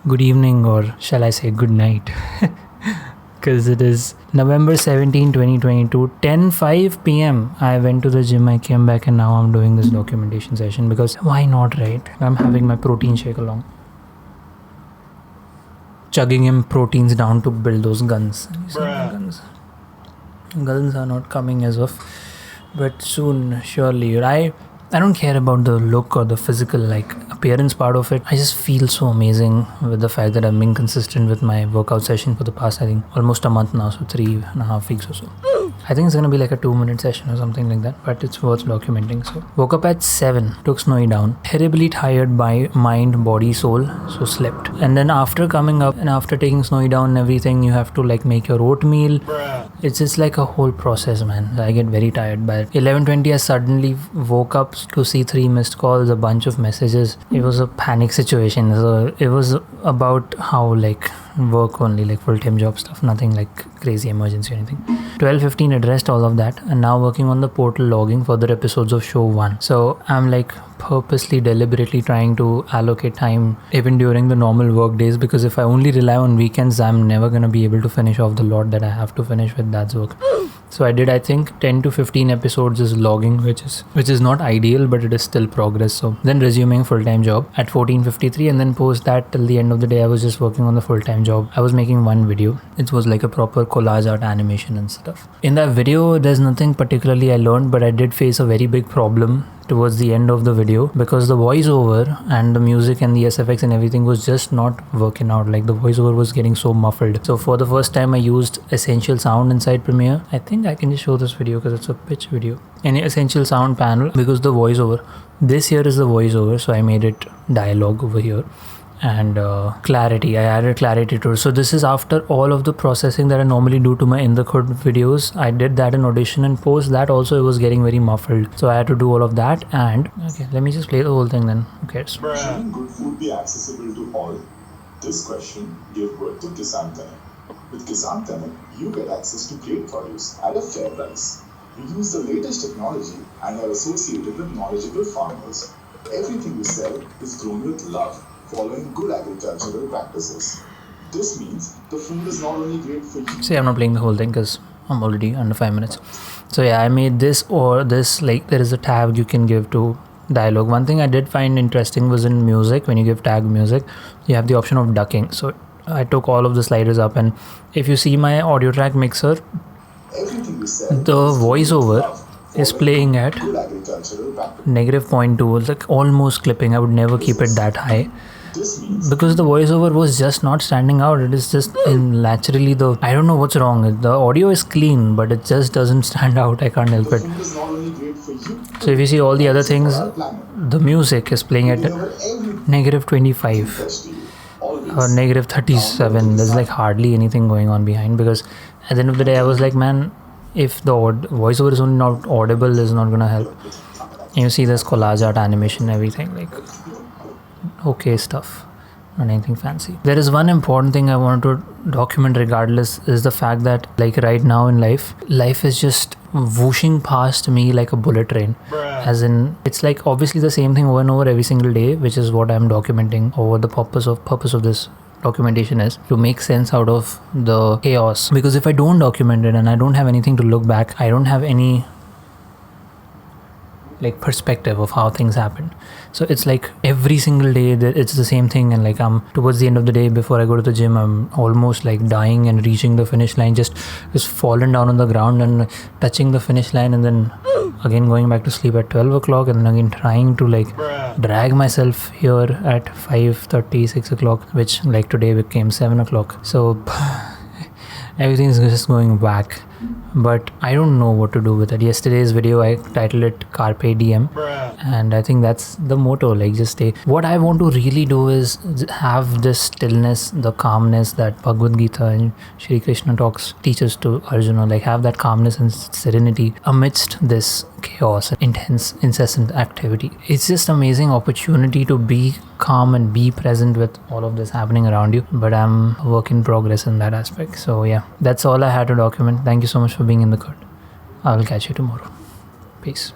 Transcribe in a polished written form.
good evening, or shall I say good night, because it is November 17, 2022, 10:05 p.m. I went to the gym, I came back, and now I'm doing this documentation session because why not, right? I'm having my protein shake along, chugging in proteins down to build those guns. Guns are not coming as of, but soon, surely. I don't care about the look or the physical appearance part of it. I just feel so amazing with the fact that I'm being consistent with my workout session for the past, I think, almost a month now, so 3.5 weeks or so. I think it's gonna be like a 2-minute session or something like that, but it's worth documenting. So woke up at 7, took Snowy down, terribly tired by mind, body, soul, so slept. And then after coming up and after taking Snowy down and everything, you have to make your oatmeal. It's just like a whole process, man. I get very tired. By 11:20 I suddenly woke up to see 3 missed calls, a bunch of messages. It was a panic situation. So it was about how work only, full-time job stuff, nothing crazy emergency or anything. 12:15 addressed all of that, and now working on the portal logging further episodes of show 1. So I'm purposely, deliberately trying to allocate time even during the normal work days, because if I only rely on weekends, I'm never gonna be able to finish off the lot that I have to finish with Dad's work. So I did, I think, 10 to 15 episodes is logging, which is not ideal, but it is still progress. So then resuming full-time job at 14:53, and then post that till the end of the day I was just working on the full-time job. I was making one video. It was like a proper collage art animation and stuff. In that video, there's nothing particularly I learned, but I did face a very big problem towards the end of the video, because the voiceover and the music and the SFX and everything was just not working out. The voiceover was getting so muffled. So for the first time I used Essential Sound inside Premiere. I think I can just show this video because it's a pitch video. An Essential Sound panel, because the voiceover, this here is the voiceover, so I made it dialogue over here. And clarity, I added clarity to it. So this is after all of the processing that I normally do to my inthekhud videos. I did that in Audition, and post that also it was getting very muffled, so I had to do all of that. And okay, let me just play the whole thing then. Who cares? Shouldn't good food be accessible to all? This question gave birth to Kisan Tanak. With Kisan Tanak, you get access to great produce at a fair price. We use the latest technology and are associated with knowledgeable farmers. Everything we sell is grown with love, following good agricultural practices. This means the food is not only great for you. See, I'm not playing the whole thing because I'm already under 5 minutes. So yeah, I made this, or this, there is a tab you can give to dialogue. One thing I did find interesting was in music, when you give tag music, you have the option of ducking. So I took all of the sliders up, and if you see my audio track mixer, the voiceover is playing at -0.2, almost clipping. I would never keep it that high, because the voiceover was just not standing out. It is just naturally I don't know what's wrong. The audio is clean, but it just doesn't stand out. I can't help it. So if you see all the other things, the music is playing at -25 or -37. There's hardly anything going on behind, because at the end of the day I was man, if the voiceover is only not audible, is not gonna help. And you see this collage art animation, everything okay stuff, not anything fancy. There is one important thing I want to document regardless, is the fact that right now in life is just whooshing past me like a bullet train. As in, it's obviously the same thing over and over every single day, which is what I'm documenting, or the purpose of this documentation is to make sense out of the chaos. Because if I don't document it and I don't have anything to look back, I don't have any perspective of how things happen. So it's every single day it's the same thing, and I'm towards the end of the day, before I go to the gym, I'm almost dying and reaching the finish line, just fallen down on the ground and touching the finish line, and then again going back to sleep at 12 o'clock, and then again trying to drag myself here at 5:30, 6 o'clock, which today became 7 o'clock. So everything is just going whack, but I don't know what to do with it. Yesterday's video, I titled it Carpe Diem, and I think that's the motto, just stay. What I want to really do is have this stillness, the calmness that Bhagavad Gita and Shri Krishna teaches to Arjuna, have that calmness and serenity amidst this chaos and intense, incessant activity. It's just amazing opportunity to be calm and be present with all of this happening around you, but I'm a work in progress in that aspect. So yeah, that's all I had to document. Thank you so much for being in the cut. I will catch you tomorrow. Peace.